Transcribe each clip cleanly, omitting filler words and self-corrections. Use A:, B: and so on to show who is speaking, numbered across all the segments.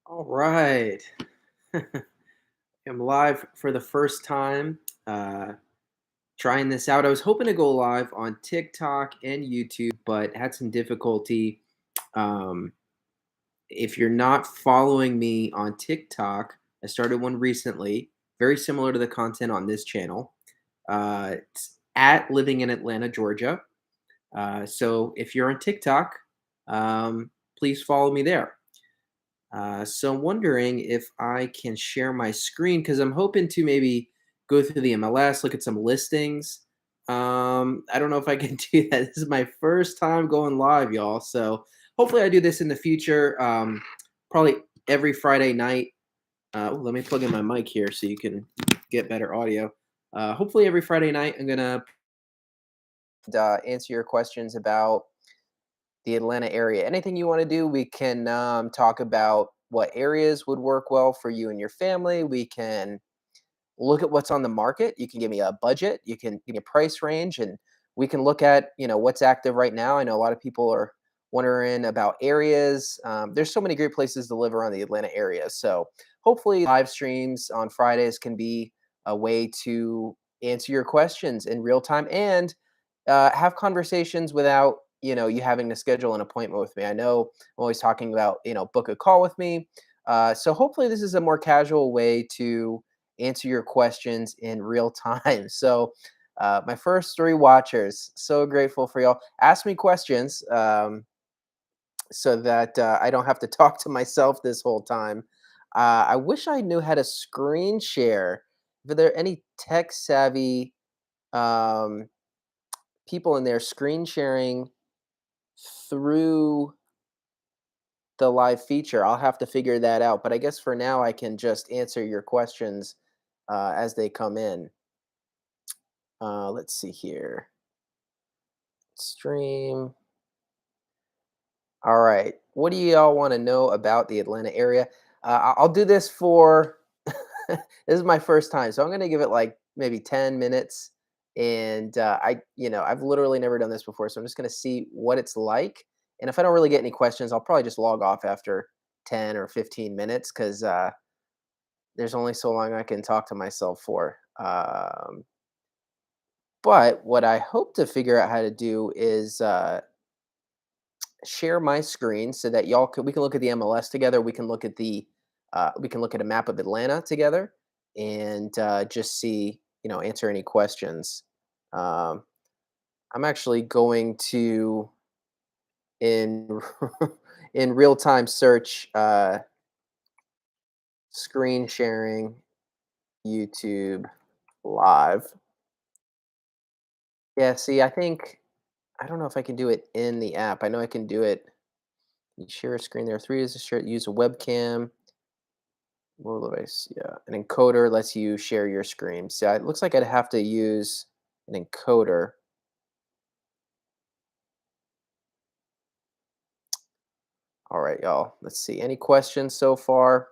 A: All right. I'm live for the first time. Trying this out. I was hoping to go live on TikTok and YouTube, but had some difficulty. Um, if you're not following me on TikTok, I started one recently, very similar to the content on this channel. It's at Living in Atlanta, Georgia. So if you're on TikTok, please follow me there. So I'm wondering if I can share my screen because I'm hoping to maybe go through the MLS, look at some listings. I don't know if I can do that. This is my first time going live, y'all. So hopefully I do this in the future. Probably every Friday night. Let me plug in my mic here so you can get better audio. Hopefully every Friday night I'm gonna answer your questions about the Atlanta area. Anything you want to do, we can talk about what areas would work well for you and your family. We can look at what's on the market. You can give me a budget. You can give me a price range, and we can look at what's active right now. I know a lot of people are wondering about areas. There's so many great places to live around the Atlanta area. So hopefully, live streams on Fridays can be a way to answer your questions in real time and have conversations without you having to schedule an appointment with me. I know I'm always talking about book a call with me. So hopefully this is a more casual way to answer your questions in real time. So my first three watchers, so grateful for y'all. Ask me questions so that I don't have to talk to myself this whole time. I wish I knew how to screen share. Are there any tech savvy um, people in there screen sharing through the live feature? I'll have to figure that out. But I guess for now, I can just answer your questions as they come in. Let's see here. Stream. All right. What do y'all want to know about the Atlanta area? I'll do this for. This is my first time, so I'm going to give it like maybe 10 minutes. And I've literally never done this before, so I'm just going to see what it's like. And if I don't really get any questions, I'll probably just log off after 10 or 15 minutes because there's only so long I can talk to myself for. But what I hope to figure out how to do is share my screen so that we can look at the MLS together. We can look at a map of Atlanta together and just see answer any questions. Um, I'm actually going to in in real time search screen sharing YouTube live. Yeah, see, I don't know if I can do it in the app. I know I can do it. You share a screen. There are three ways to share. Use a webcam. Mobile device, yeah. An encoder lets you share your screen. So it looks like I'd have to use an encoder. All right, y'all. Let's see. Any questions so far?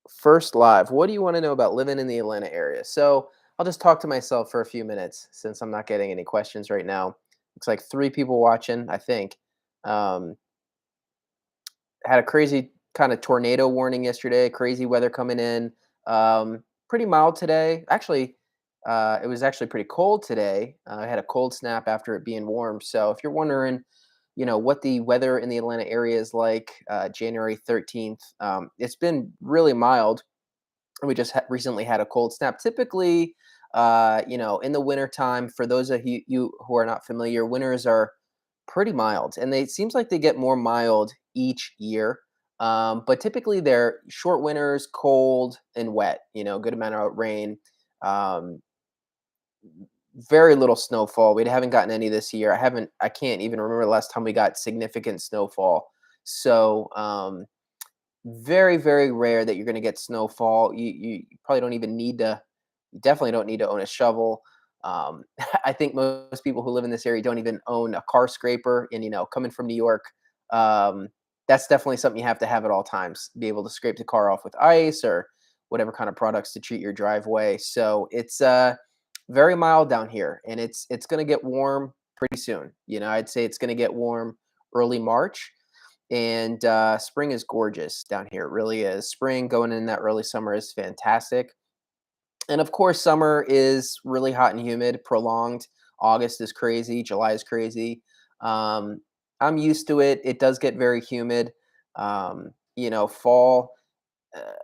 A: First live. What do you want to know about living in the Atlanta area? So I'll just talk to myself for a few minutes since I'm not getting any questions right now. Looks like three people watching, I think. Um, had a crazy kind of tornado warning yesterday, crazy weather coming in. Pretty mild today. Actually, it was actually pretty cold today. I had a cold snap after it being warm. So if you're wondering, what the weather in the Atlanta area is like January 13th, it's been really mild. We just recently had a cold snap. Typically, in the wintertime, for those of you who are not familiar, winters are pretty mild, and they seems like they get more mild each year. But typically, they're short winters, cold and wet. Good amount of rain. Um, very little snowfall. We haven't gotten any this year. I can't even remember the last time we got significant snowfall. So very, very rare that you're going to get snowfall. You probably don't even need to. You definitely don't need to own a shovel. I think most people who live in this area don't even own a car scraper. And coming from New York, um, that's definitely something you have to have at all times. Be able to scrape the car off with ice or whatever kind of products to treat your driveway. So it's very mild down here, and it's going to get warm pretty soon. I'd say it's going to get warm early March. And spring is gorgeous down here. It really is. Spring going in that early summer is fantastic. And of course, summer is really hot and humid, prolonged. August is crazy. July is crazy. Um, I'm used to it. It does get very humid. Fall,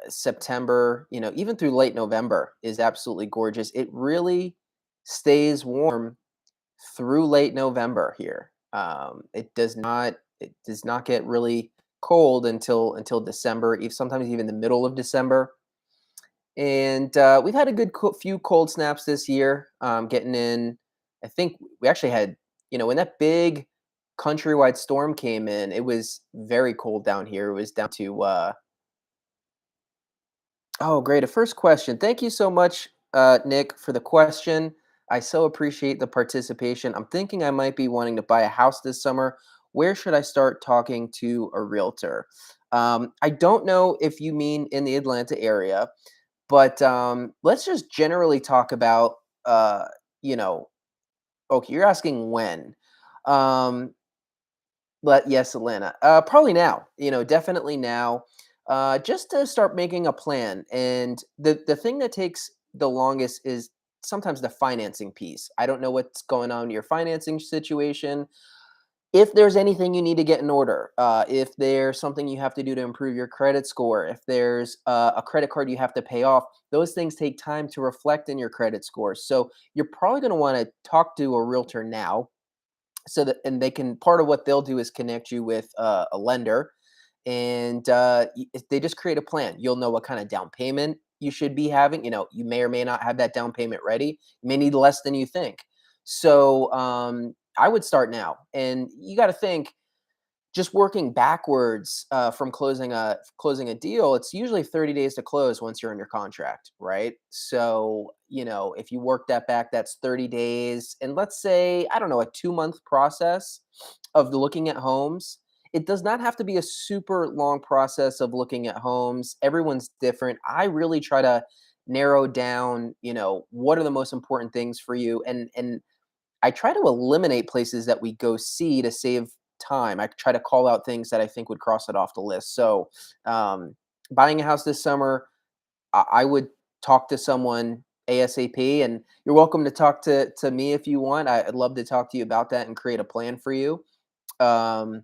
A: September, even through late November is absolutely gorgeous. It really stays warm through late November here. It does not get really cold until December, sometimes even the middle of December. And we've had a good few cold snaps this year. Getting in, I think we actually had, when that big countrywide storm came in, it was very cold down here. It was down to Oh, great. A first question. Thank you so much, Nick, for the question. I so appreciate the participation. I'm thinking I might be wanting to buy a house this summer. Where should I start talking to a realtor? I don't know if you mean in the Atlanta area, but let's just generally talk about, you know, okay, you're asking when. Um, but yes, Atlanta. Probably now. Definitely now. Just to start making a plan. And the thing that takes the longest is sometimes the financing piece. I don't know what's going on in your financing situation. If there's anything you need to get in order, if there's something you have to do to improve your credit score, if there's a credit card you have to pay off, those things take time to reflect in your credit score. So you're probably going to want to talk to a realtor now, so that and they can part of what they'll do is connect you with a lender, and they just create a plan. You'll know what kind of down payment you should be having. You may or may not have that down payment ready. You may need less than you think. So I would start now, and you got to think, just working backwards from closing a deal. It's usually 30 days to close once you're in your contract, right? So if you work that back, that's 30 days. And let's say, I don't know, a 2-month process of looking at homes. It does not have to be a super long process of looking at homes. Everyone's different. I really try to narrow down, what are the most important things for you, and I try to eliminate places that we go see to save time. I try to call out things that I think would cross it off the list. So, um, buying a house this summer, I would talk to someone ASAP, and you're welcome to talk to me if you want. I'd love to talk to you about that and create a plan for you. Um,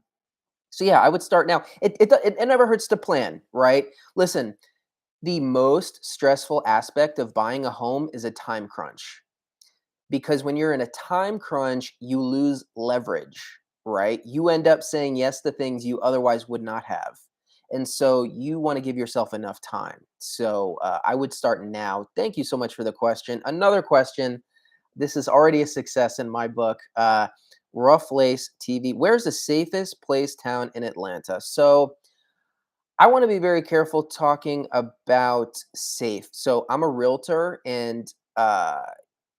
A: so yeah, I would start now. It never hurts to plan, right? Listen, the most stressful aspect of buying a home is a time crunch, because when you're in a time crunch, you lose leverage, right? You end up saying yes to things you otherwise would not have. And so you want to give yourself enough time. So I would start now. Thank you so much for the question. Another question. This is already a success in my book. Rough Lace TV. Where's the safest place town in Atlanta? So I want to be very careful talking about safe. So I'm a realtor, and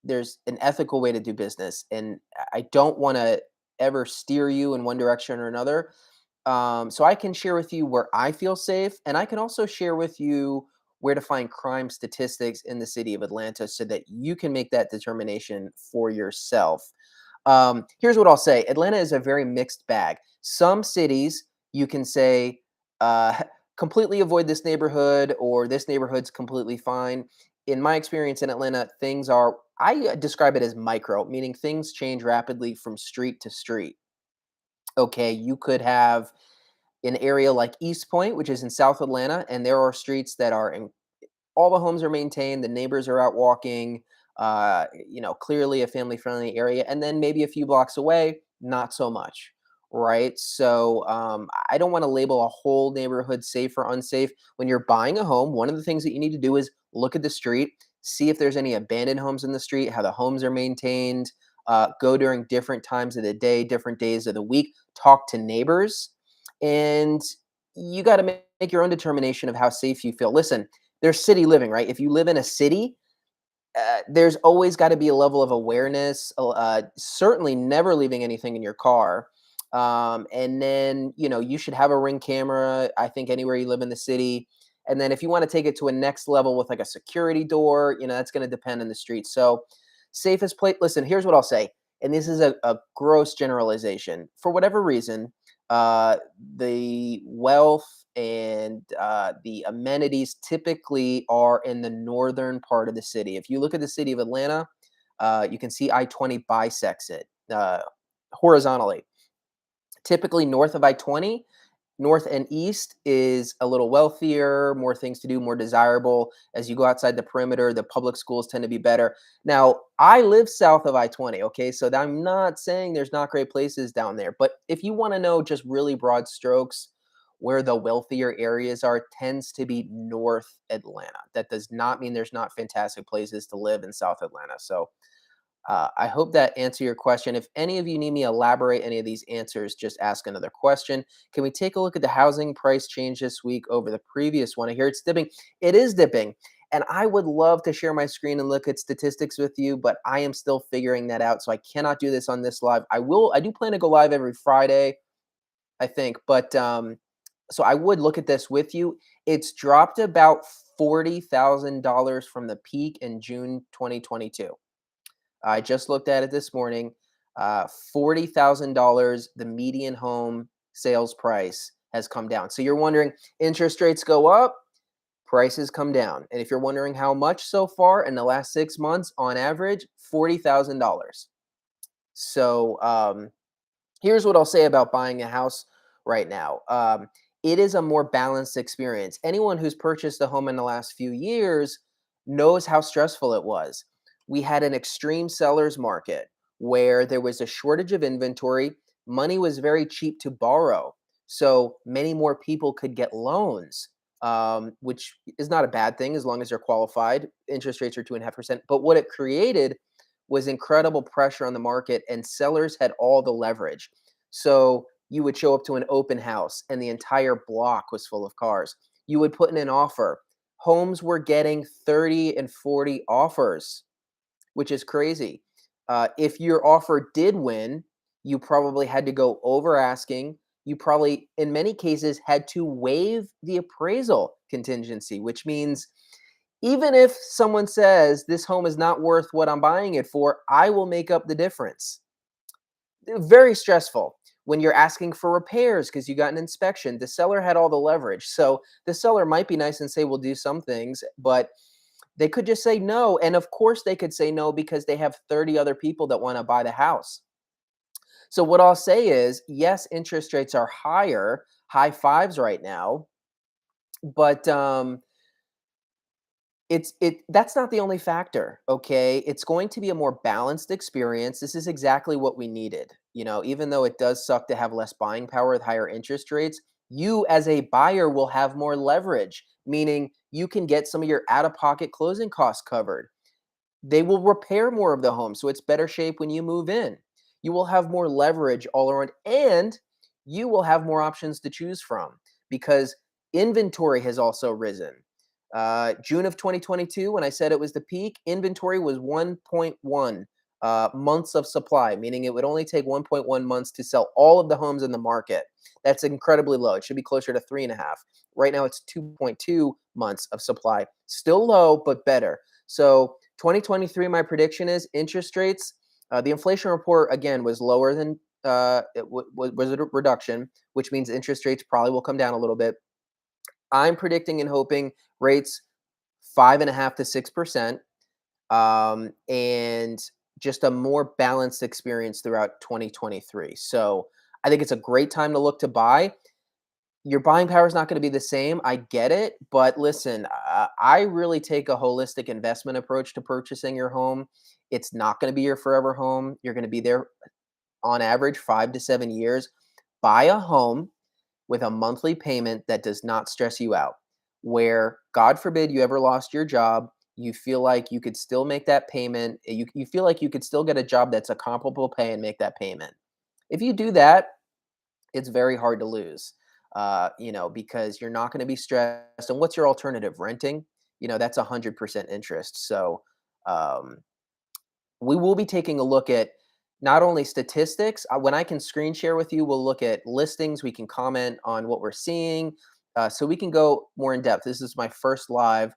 A: there's an ethical way to do business, and I don't want to ever steer you in one direction or another. So I can share with you where I feel safe, and I can also share with you where to find crime statistics in the city of Atlanta so that you can make that determination for yourself. Here's what I'll say: Atlanta is a very mixed bag. Some cities you can say, uh, completely avoid this neighborhood, or this neighborhood's completely fine. In my experience in Atlanta, I describe it as micro, meaning things change rapidly from street to street. Okay, you could have an area like East Point, which is in South Atlanta, and there are streets that are all the homes are maintained, the neighbors are out walking, clearly a family friendly area. And then maybe a few blocks away, not so much, right? So I don't want to label a whole neighborhood safe or unsafe. When you're buying a home, one of the things that you need to do is look at the street, see if there's any abandoned homes in the street, how the homes are maintained. Go during different times of the day, different days of the week, talk to neighbors, and you got to make your own determination of how safe you feel. Listen, there's city living, right? If you live in a city, there's always got to be a level of awareness. Certainly, never leaving anything in your car. And then, you should have a ring camera. I think anywhere you live in the city. And then, if you want to take it to a next level with like a security door, that's going to depend on the street. So, safest place. Listen, here's what I'll say, and this is a gross generalization. For whatever reason, uh, the wealth and the amenities typically are in the northern part of the city. If you look at the city of Atlanta, you can see I-20 bisects it horizontally. Typically, north of I-20, north and east is a little wealthier, more things to do, more desirable. As you go outside the perimeter, the public schools tend to be better. Now, I live south of I-20, okay? So I'm not saying there's not great places down there, but if you want to know just really broad strokes, where the wealthier areas are tends to be North Atlanta. That does not mean there's not fantastic places to live in South Atlanta. So I hope that answer your question. If any of you need me to elaborate any of these answers, just ask another question. Can we take a look at the housing price change this week over the previous one? I hear it's dipping. It is dipping. And I would love to share my screen and look at statistics with you, but I am still figuring that out. So I cannot do this on this live. I do plan to go live every Friday, I think. But so I would look at this with you. It's dropped about $40,000 from the peak in June 2022. I just looked at it this morning. $40,000, the median home sales price has come down. So you're wondering, interest rates go up, prices come down. And if you're wondering how much so far in the last 6 months, on average, $40,000. So here's what I'll say about buying a house right now. It is a more balanced experience. Anyone who's purchased a home in the last few years knows how stressful it was. We had an extreme seller's market where there was a shortage of inventory. Money was very cheap to borrow. So many more people could get loans, which is not a bad thing as long as you're qualified. Interest rates are 2.5%. But what it created was incredible pressure on the market, and sellers had all the leverage. So you would show up to an open house and the entire block was full of cars. You would put in an offer. Homes were getting 30 and 40 offers, which is crazy. If your offer did win, you probably had to go over asking. You probably, in many cases, had to waive the appraisal contingency, which means even if someone says this home is not worth what I'm buying it for, I will make up the difference. Very stressful when you're asking for repairs because you got an inspection. The seller had all the leverage. So the seller might be nice and say, we'll do some things, but they could just say no. And of course, they could say no because they have 30 other people that want to buy the house. So, what I'll say is yes, interest rates are higher, high fives right now, but that's not the only factor, okay? It's going to be a more balanced experience. This is exactly what we needed. Even though it does suck to have less buying power with higher interest rates, you as a buyer will have more leverage, meaning you can get some of your out-of-pocket closing costs covered. They will repair more of the home, so it's better shape when you move in. You will have more leverage all around, and you will have more options to choose from because inventory has also risen. June of 2022, when I said it was the peak, inventory was 1.1 months of supply, meaning it would only take 1.1 months to sell all of the homes in the market. That's incredibly low. It should be closer to 3.5. Right now, it's 2.2 months of supply. Still low, but better. So 2023, my prediction is interest rates. The inflation report again was lower than was a reduction, which means interest rates probably will come down a little bit. I'm predicting and hoping rates 5.5 to 6%, and just a more balanced experience throughout 2023. So I think it's a great time to look to buy. Your buying power is not going to be the same. I get it, but listen, I really take a holistic investment approach to purchasing your home. It's not going to be your forever home. You're going to be there on average 5 to 7 years. Buy a home with a monthly payment that does not stress you out, where God forbid you ever lost your job, you feel like you could still make that payment. You feel like you could still get a job that's a comparable pay and make that payment. If you do that, it's very hard to lose, because you're not going to be stressed. And what's your alternative? Renting? That's 100% interest. So um, we will be taking a look at not only statistics. When I can screen share with you, we'll look at listings. We can comment on what we're seeing, so we can go more in depth. This is my first live.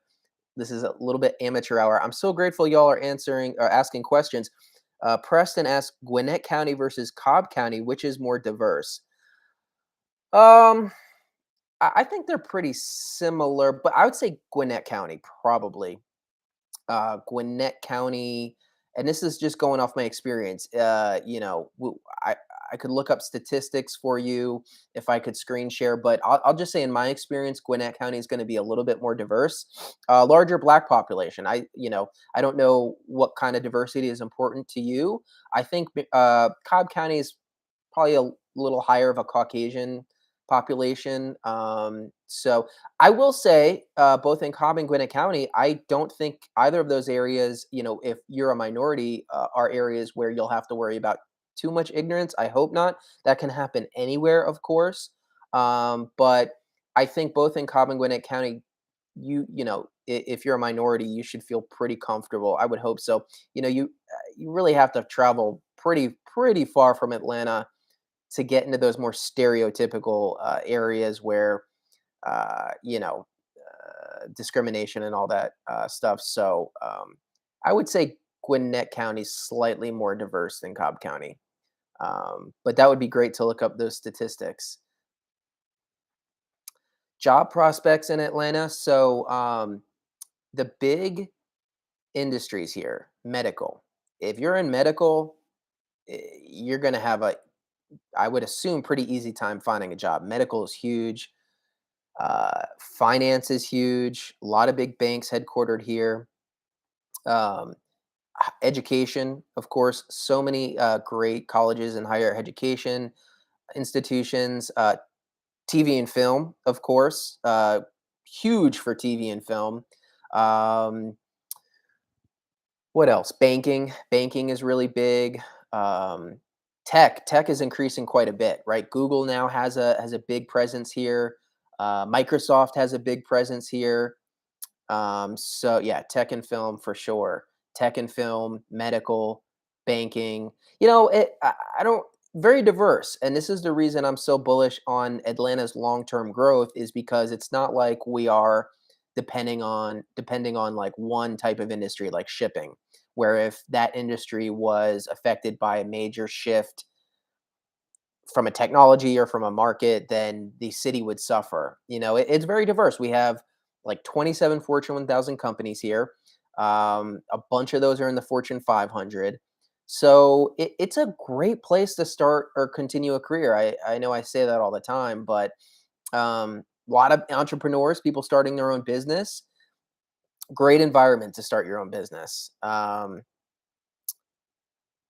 A: This is a little bit amateur hour. I'm so grateful y'all are answering or asking questions. Preston asked, Gwinnett County versus Cobb County, which is more diverse? Um, I think they're pretty similar, but I would say Gwinnett County probably. Gwinnett County, and this is just going off my experience. I could look up statistics for you if I could screen share, but I'll just say in my experience, Gwinnett County is going to be a little bit more diverse, larger Black population. I don't know what kind of diversity is important to you. I think Cobb County is probably a little higher of a Caucasian population. So I will say, both in Cobb and Gwinnett County, I don't think either of those areas, if you're a minority, are areas where you'll have to worry about too much ignorance. I hope not. That can happen anywhere, of course. But I think both in Cobb and Gwinnett County, if you're a minority, you should feel pretty comfortable. I would hope so. You really have to travel pretty far from Atlanta to get into those more stereotypical areas where discrimination and all that stuff. So I would say Gwinnett County is slightly more diverse than Cobb County, but that would be great to look up those statistics. Job prospects in Atlanta. So the big industries here, medical. If you're in medical, you're going to have I would assume, pretty easy time finding a job. Medical is huge. Finance is huge. A lot of big banks headquartered here. Um, Education, of course, so many great colleges and higher education institutions. TV and film, of course, huge for TV and film. Um, what else? Banking is really big. Um, tech is increasing quite a bit, right? Google now has a big presence here. Microsoft has a big presence here. So yeah, tech and film for sure. Tech and film, medical, banking. I don't very diverse, and this is the reason I'm so bullish on Atlanta's long-term growth is because it's not like we are depending on like one type of industry like shipping, where if that industry was affected by a major shift from a technology or from a market, then the city would suffer. It's very diverse. We have like 27 Fortune 1000 companies here. A bunch of those are in the Fortune 500. So it's a great place to start or continue a career. I know I say that all the time, but a lot of entrepreneurs, people starting their own business, great environment to start your own business.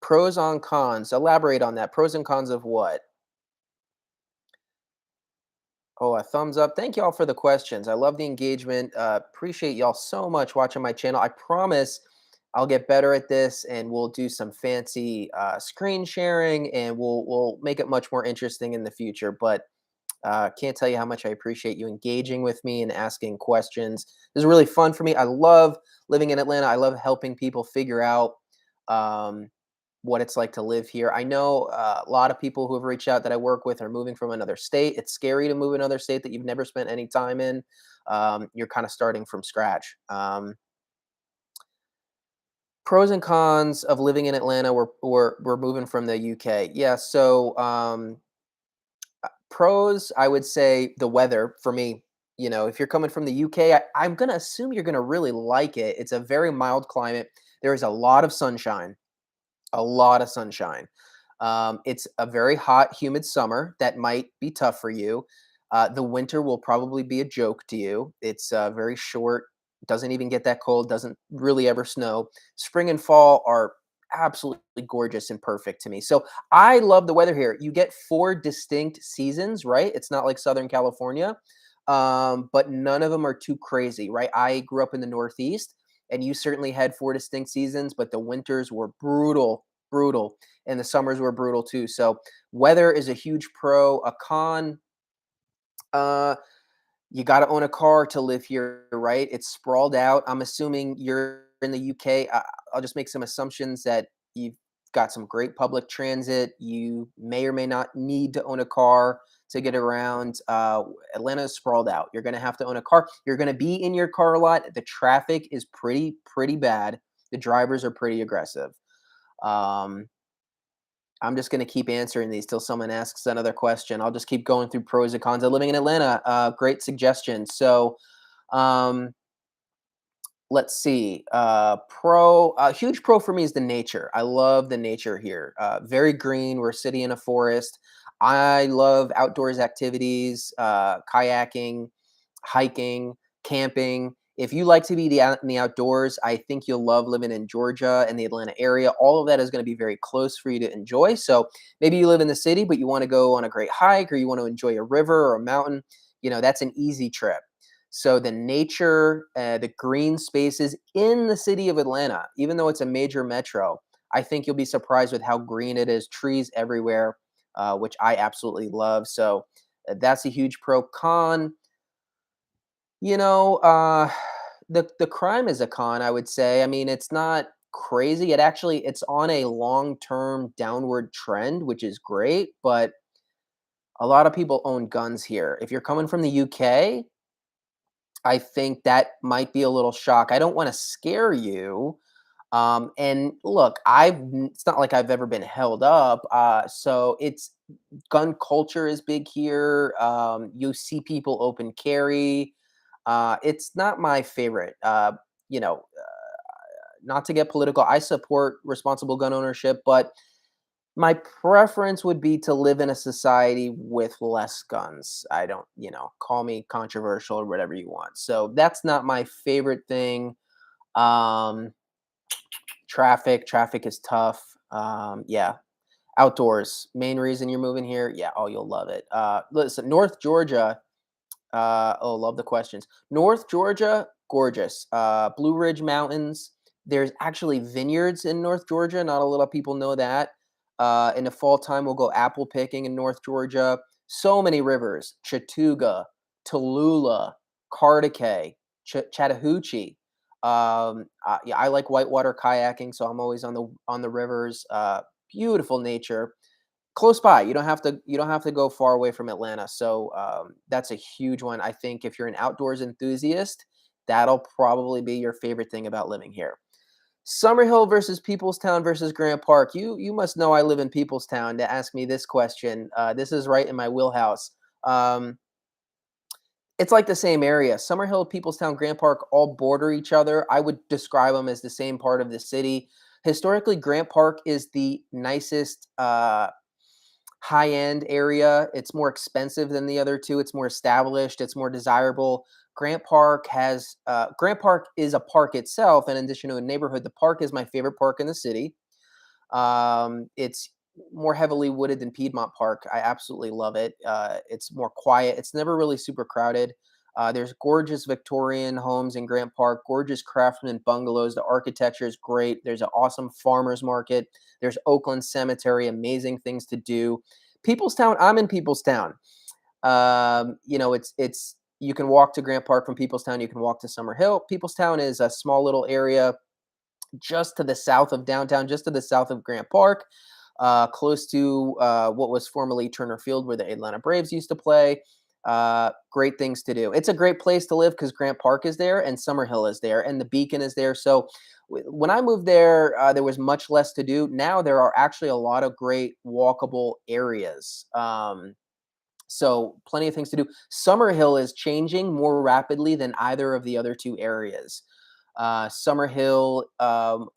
A: Pros on cons. Elaborate on that. Pros and cons of what? Oh, a thumbs up. Thank y'all for the questions. I love the engagement. Appreciate y'all so much watching my channel. I promise I'll get better at this and we'll do some fancy screen sharing and we'll make it much more interesting in the future. But can't tell you how much I appreciate you engaging with me and asking questions. This is really fun for me. I love living in Atlanta. I love helping people figure out um, what it's like to live here. I know a lot of people who have reached out that I work with are moving from another state. It's scary to move another state that you've never spent any time in. You're kind of starting from scratch. Pros and cons of living in Atlanta. We're moving from the UK. Yeah. So pros, I would say the weather for me. If you're coming from the UK, I'm gonna assume you're gonna really like it. It's a very mild climate. There is a lot of sunshine. A lot of sunshine. It's a very hot, humid summer that might be tough for you. The winter will probably be a joke to you. It's very short, doesn't even get that cold, doesn't really ever snow. Spring and fall are absolutely gorgeous and perfect to me. So I love the weather here. You get four distinct seasons, right? It's not like Southern California, but none of them are too crazy, right? I grew up in the Northeast and you certainly had four distinct seasons, but the winters were brutal, and the summers were brutal too. So weather is a huge pro. A con, uh, you got to own a car to live here, right? It's sprawled out. I'm assuming you're in the UK. Will just make some assumptions that you've got some great public transit. You may or may not need to own a car to get around. Atlanta is sprawled out. You're going to have to own a car. You're going to be in your car a lot. The traffic is pretty bad. The drivers are pretty aggressive. Um, I'm just gonna keep answering these till someone asks another question. I'll just keep going through pros and cons of living in Atlanta. Great suggestion. So, um, let's see. Huge pro for me is the nature. I love the nature here. Very green. We're a city in a forest. I love outdoors activities, kayaking, hiking, camping. If you like to be in the outdoors, I think you'll love living in Georgia and the Atlanta area. All of that is going to be very close for you to enjoy. So maybe you live in the city, but you want to go on a great hike or you want to enjoy a river or a mountain. That's an easy trip. So the nature, the green spaces in the city of Atlanta, even though it's a major metro, I think you'll be surprised with how green it is. Trees everywhere, which I absolutely love. So that's a huge pro. Con, you know, uh, the crime is a con, I would say. I mean, it's not crazy. It's on a long-term downward trend, which is great, but a lot of people own guns here. If you're coming from the UK, I think that might be a little shock. I don't want to scare you. And look, it's not like I've ever been held up. So it's gun culture is big here. You see people open carry. It's not my favorite. You know, not to get political, I support responsible gun ownership, but my preference would be to live in a society with less guns. I don't, call me controversial or whatever you want. So that's not my favorite thing. Um, traffic is tough. Yeah, outdoors. Main reason you're moving here. Yeah, oh, you'll love it. Listen, North Georgia. Oh, love the questions. North Georgia, gorgeous. Blue Ridge Mountains. There's actually vineyards in North Georgia. Not a lot of people know that. In the fall time, we'll go apple picking in North Georgia. So many rivers: Chattooga, Tallulah, Cartacay, Chattahoochee. Yeah, I like whitewater kayaking, so I'm always on the rivers. Beautiful nature close by. You don't have to go far away from Atlanta. So that's a huge one. I think if you're an outdoors enthusiast, that'll probably be your favorite thing about living here. Summerhill versus Peoplestown versus Grant Park. You must know I live in Peoplestown to ask me this question. This is right in my wheelhouse. Um, it's like the same area. Summerhill, Peoplestown, Grant Park all border each other. I would describe them as the same part of the city. Historically, Grant Park is the nicest high-end area. It's more expensive than the other two. It's more established. It's more desirable. Grant Park is a park itself, in addition to a neighborhood. The park is my favorite park in the city. It's more heavily wooded than Piedmont Park. I absolutely love it. It's more quiet. It's never really super crowded. There's gorgeous Victorian homes in Grant Park, gorgeous craftsman bungalows. The architecture is great. There's an awesome farmers market. There's Oakland Cemetery, amazing things to do. Peoplestown, I'm in Peoplestown. It's you can walk to Grant Park from Peoplestown. You can walk to Summer Hill. Peoplestown is a small little area just to the south of downtown, just to the south of Grant Park, close to what was formerly Turner Field, where the Atlanta Braves used to play. Great things to do. It's a great place to live because Grant Park is there and Summerhill is there and the Beacon is there. So when I moved there, there was much less to do. Now there are actually a lot of great walkable areas. So plenty of things to do. Summerhill is changing more rapidly than either of the other two areas. Summerhill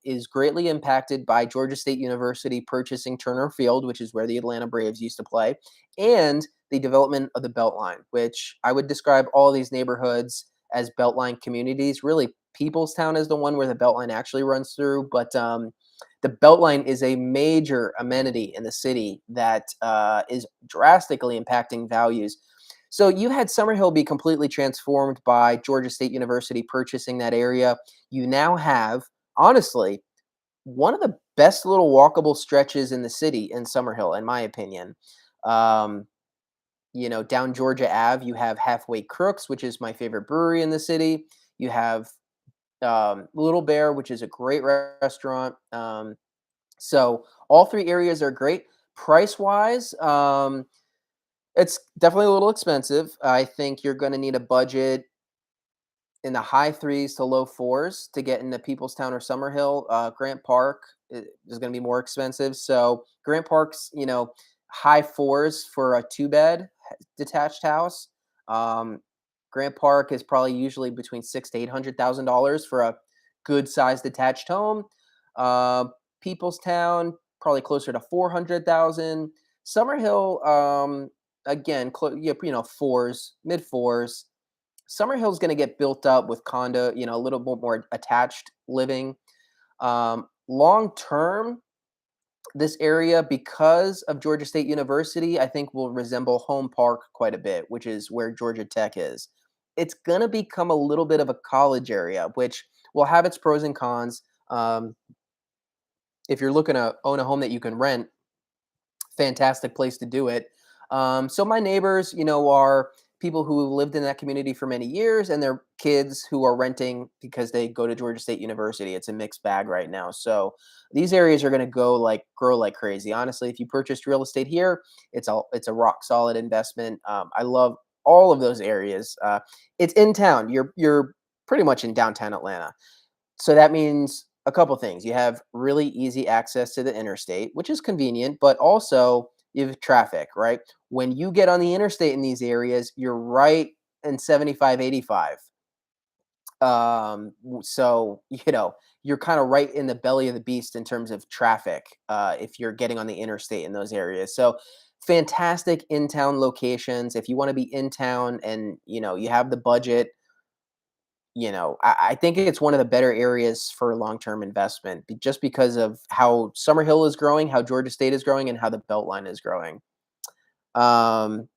A: is greatly impacted by Georgia State University purchasing Turner Field, which is where the Atlanta Braves used to play, and the development of the Beltline, which I would describe all these neighborhoods as Beltline communities. Really, Peoplestown is the one where the Beltline actually runs through, but the Beltline is a major amenity in the city that is drastically impacting values. So you had Summerhill be completely transformed by Georgia State University purchasing that area. You now have, honestly, one of the best little walkable stretches in the city in Summerhill, in my opinion. Um, down Georgia Ave, you have Halfway Crooks, which is my favorite brewery in the city. You have Little Bear, which is a great restaurant. So all three areas are great. Price wise, it's definitely a little expensive. I think you're going to need a budget in the high threes to low fours to get into Peoplestown or Summerhill. Grant Park is going to be more expensive. So Grant Park's, high fours for a two bed detached house. Um, Grant Park is probably usually between six to $800,000 for a good sized detached home. Uh, Peoplestown probably closer to 400,000. Summerhill, again, fours, mid fours. Summerhill's going to get built up with condo, a little bit more attached living. Long term, this area, because of Georgia State University, I think will resemble Home Park quite a bit, which is where Georgia Tech is. It's going to become a little bit of a college area, which will have its pros and cons. Um, if you're looking to own a home that you can rent, fantastic place to do it. So my neighbors, are people who lived in that community for many years, and their kids who are renting because they go to Georgia State University. It's a mixed bag right now. So these areas are going to grow like crazy. Honestly, if you purchased real estate here, it's a rock solid investment. I love all of those areas. It's in town. You're pretty much in downtown Atlanta. So that means a couple things. You have really easy access to the interstate, which is convenient, but also you have traffic, right? When you get on the interstate in these areas, you're right in 75, 85. So, you're kind of right in the belly of the beast in terms of traffic if you're getting on the interstate in those areas. So, fantastic in town locations. If you want to be in town and, you have the budget, I think it's one of the better areas for long-term investment just because of how Summerhill is growing, how Georgia State is growing, and how the Beltline is growing. Um,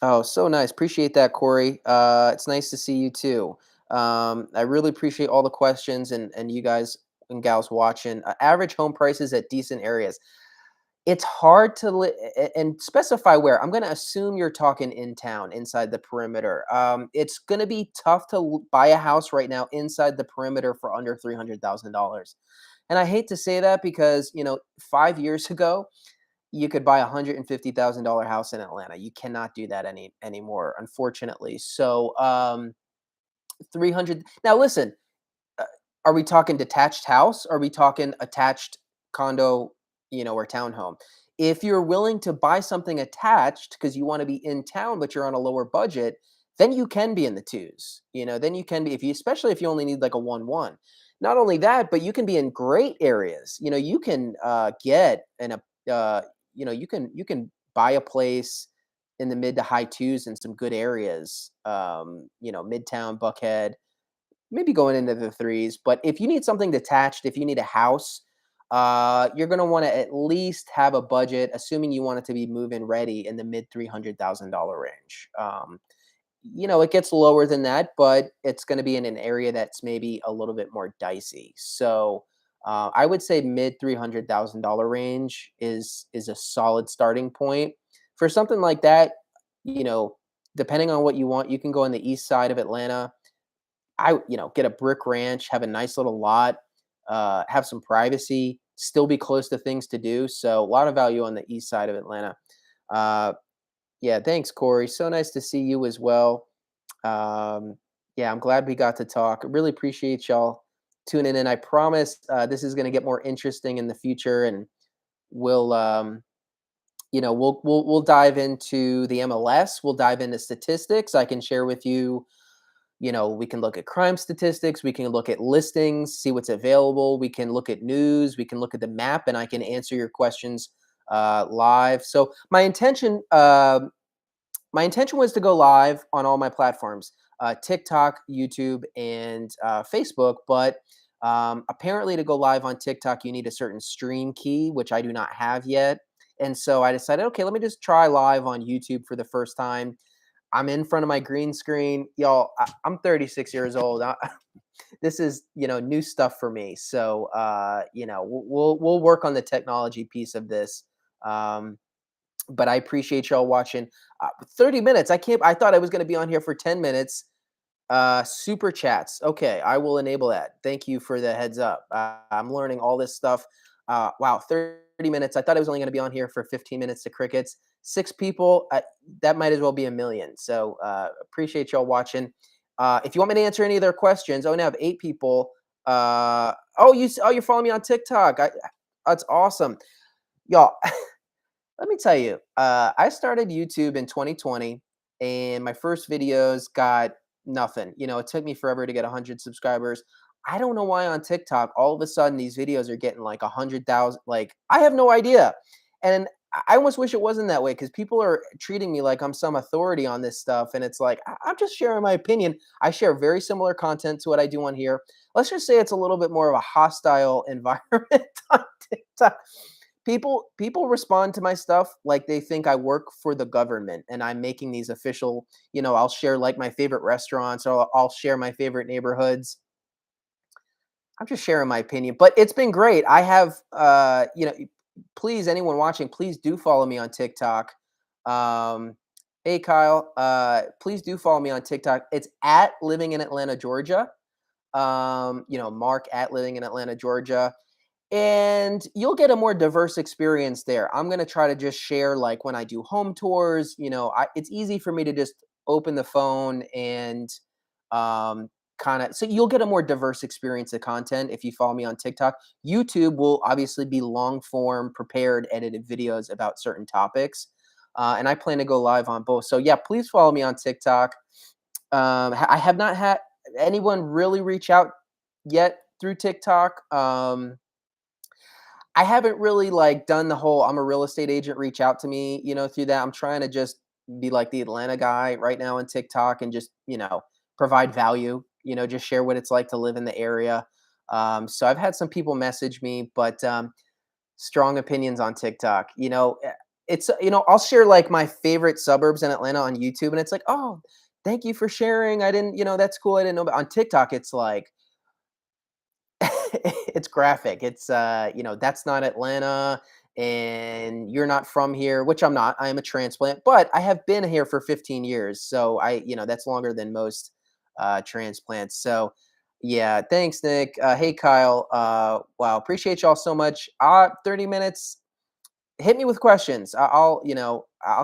A: oh, so nice. Appreciate that, Corey. It's nice to see you too. I really appreciate all the questions and you guys and gals watching. Average home prices at decent areas. It's hard to and specify where. I'm gonna assume you're talking in town, inside the perimeter. It's gonna be tough to buy a house right now inside the perimeter for under $300,000. And I hate to say that because 5 years ago you could buy $150,000 house in Atlanta. You cannot do that anymore, unfortunately. So 300. Now listen, uh, are we talking detached house? Are we talking attached condo, or townhome? If you're willing to buy something attached because you want to be in town but you're on a lower budget, then you can be in the twos. Then you can be if you especially if you only need like a 1-1. Not only that, but you can be in great areas. You can get in a you can buy a place in the mid to high twos in some good areas. Midtown, Buckhead, maybe going into the threes. But if you need something detached, if you need a house, you're going to want to at least have a budget, assuming you want it to be move-in ready in the mid $300,000 range. It gets lower than that, but it's going to be in an area that's maybe a little bit more dicey. So I would say mid $300,000 range is a solid starting point for something like that. You know, Depending on what you want, you can go on the east side of Atlanta. Get a brick ranch, have a nice little lot, have some privacy, still be close to things to do. So a lot of value on the east side of Atlanta. Uh, yeah, thanks, Corey. So nice to see you as well. Um, yeah, I'm glad we got to talk. Really appreciate y'all tuning in. I promise this is going to get more interesting in the future, and we'll we'll dive into the MLS. We'll dive into statistics. I can share with you. We can look at crime statistics, we can look at listings, see what's available, we can look at news, we can look at the map, and I can answer your questions live. So my intention was to go live on all my platforms, TikTok, YouTube, and Facebook. But apparently, to go live on TikTok, you need a certain stream key, which I do not have yet. And so I decided, okay, let me just try live on YouTube for the first time. I'm in front of my green screen, y'all. I'm 36 years old. This is new stuff for me. So we'll work on the technology piece of this. Um, but I appreciate y'all watching. 30 minutes. I thought I was going to be on here for 10 minutes. Super chats. Okay, I will enable that. Thank you for the heads up. I'm learning all this stuff. Wow, 30 minutes. I thought I was only going to be on here for 15 minutes to crickets. Six people. That might as well be a million. So appreciate y'all watching. If you want me to answer any of their questions, I only have eight people. Oh, you follow me on TikTok. That's awesome. Y'all, let me tell you, I started YouTube in 2020, and my first videos got nothing. It took me forever to get 100 subscribers. I don't know why on TikTok, all of a sudden, these videos are getting like 100,000. Like, I have no idea. And I almost wish it wasn't that way because people are treating me like I'm some authority on this stuff. And it's like, I'm just sharing my opinion. I share very similar content to what I do on here. Let's just say it's a little bit more of a hostile environment on TikTok. People respond to my stuff like they think I work for the government and I'm making these official, I'll share like my favorite restaurants, or I'll share my favorite neighborhoods. I'm just sharing my opinion, but it's been great. I have, please, anyone watching, please do follow me on TikTok. Hey, Kyle, please do follow me on TikTok. It's at Living in Atlanta, Georgia. Mark at Living in Atlanta, Georgia, and you'll get a more diverse experience there. I'm going to try to just share like when I do home tours, it's easy for me to just open the phone and um kind of, so you'll get a more diverse experience of content if you follow me on TikTok. YouTube will obviously be long form, prepared, edited videos about certain topics. And I plan to go live on both. So yeah, please follow me on TikTok. I have not had anyone really reach out yet through TikTok. I haven't really like done the whole I'm a real estate agent reach out to me, through that. I'm trying to just be like the Atlanta guy right now on TikTok and just, provide value, just share what it's like to live in the area. So I've had some people message me, but strong opinions on TikTok. It's, I'll share like my favorite suburbs in Atlanta on YouTube and it's like, oh, thank you for sharing. I didn't, that's cool. I didn't know. But on TikTok, it's like, it's graphic. It's that's not Atlanta and you're not from here, which I'm not. I am a transplant, but I have been here for 15 years. So that's longer than most transplants. So yeah, thanks, Nick. Hey, Kyle. Wow, appreciate y'all so much. 30 minutes. Hit me with questions. I'll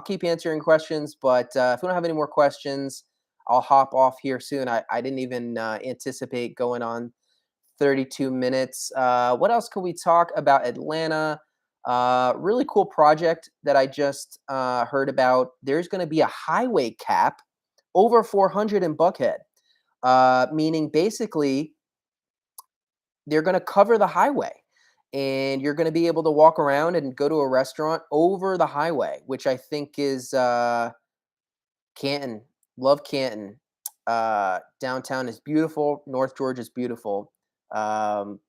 A: keep answering questions, but if we don't have any more questions, I'll hop off here soon. I didn't even anticipate going on 32 minutes. What else can we talk about Atlanta? Really cool project that I just heard about. There's going to be a highway cap over 400 in Buckhead, meaning basically they're going to cover the highway and you're going to be able to walk around and go to a restaurant over the highway, which I think is Canton. Love Canton. Downtown is beautiful. North Georgia is beautiful. Um,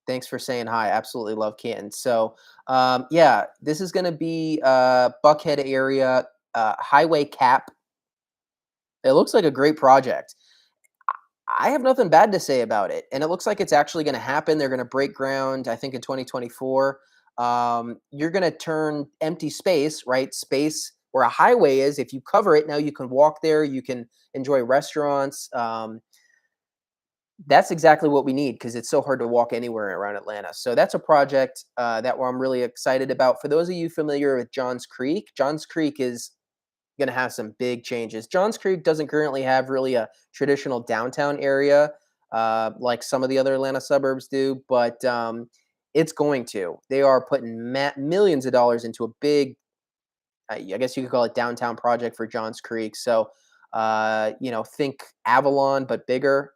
A: Thanks for saying hi. Absolutely love Canton. So, yeah, this is going to be Buckhead area highway cap. It looks like a great project. I have nothing bad to say about it, and it looks like it's actually going to happen. They're going to break ground, I think, in 2024. You're going to turn empty space, right? Space where a highway is. If you cover it, now you can walk there. You can enjoy restaurants. That's exactly what we need because it's so hard to walk anywhere around Atlanta. So that's a project that I'm really excited about. For those of you familiar with Johns Creek, Johns Creek is going to have some big changes. Johns Creek doesn't currently have really a traditional downtown area like some of the other Atlanta suburbs do, but it's going to. They are putting millions of dollars into a big, I guess you could call it downtown project for Johns Creek. So, think Avalon, but bigger,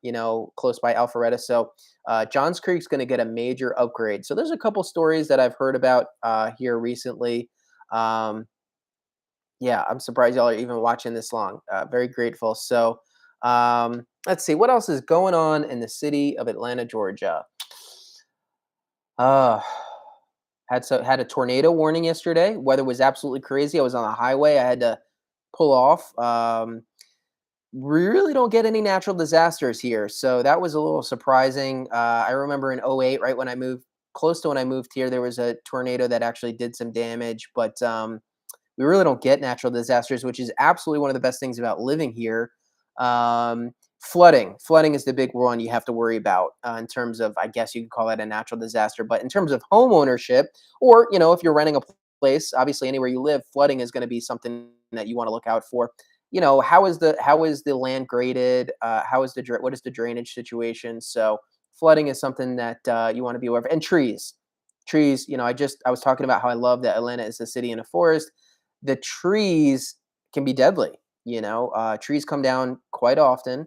A: close by Alpharetta. So, Johns Creek's going to get a major upgrade. So, there's a couple stories that I've heard about here recently. Um, yeah, I'm surprised y'all are even watching this long. Very grateful. So, let's see what else is going on in the city of Atlanta, Georgia. Uh, had a tornado warning yesterday. Weather was absolutely crazy. I was on the highway. I had to pull off. We really don't get any natural disasters here, so that was a little surprising. I remember in '08, right when I moved, close to when I moved here, there was a tornado that actually did some damage, but we really don't get natural disasters, which is absolutely one of the best things about living here. Flooding is the big one you have to worry about in terms of, I guess you could call it a natural disaster, but in terms of home ownership, or if you're renting a place, obviously anywhere you live, flooding is going to be something that you want to look out for. How is the land graded? What is the drainage situation? So flooding is something that you want to be aware of. And trees. I was talking about how I love that Atlanta is a city in a forest. The trees can be deadly. Trees come down quite often.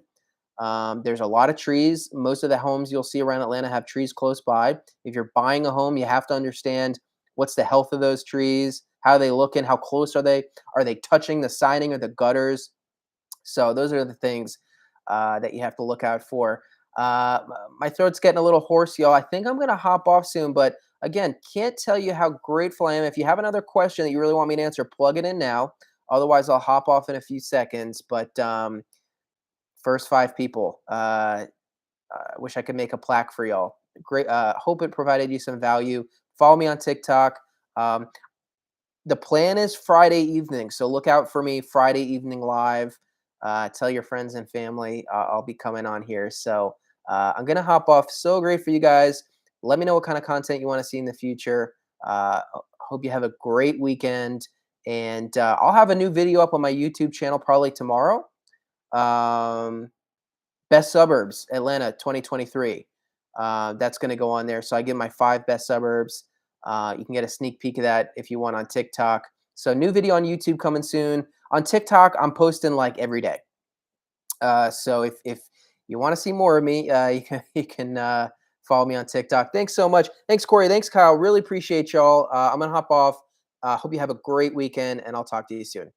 A: There's a lot of trees. Most of the homes you'll see around Atlanta have trees close by. If you're buying a home, you have to understand what's the health of those trees, how are they looking, how close are they? Are they touching the siding or the gutters? So those are the things that you have to look out for. My throat's getting a little hoarse, y'all. I think I'm gonna hop off soon, but again, can't tell you how grateful I am. If you have another question that you really want me to answer, plug it in now. Otherwise, I'll hop off in a few seconds. But first five people. Wish I could make a plaque for y'all. Great. Hope it provided you some value. Follow me on TikTok. Um, the plan is Friday evening, so look out for me Friday evening live. Tell your friends and family I'll be coming on here. So I'm gonna hop off. So great for you guys. Let me know what kind of content you want to see in the future. Hope you have a great weekend, and I'll have a new video up on my YouTube channel probably tomorrow. Um, Best suburbs, Atlanta 2023. That's going to go on there. So I give my five best suburbs. You can get a sneak peek of that if you want on TikTok. So new video on YouTube coming soon. On TikTok, I'm posting like every day. So if you want to see more of me, you can follow me on TikTok. Thanks so much. Thanks Corey. Thanks Kyle. Really appreciate y'all. I'm gonna hop off. Hope you have a great weekend, and I'll talk to you soon.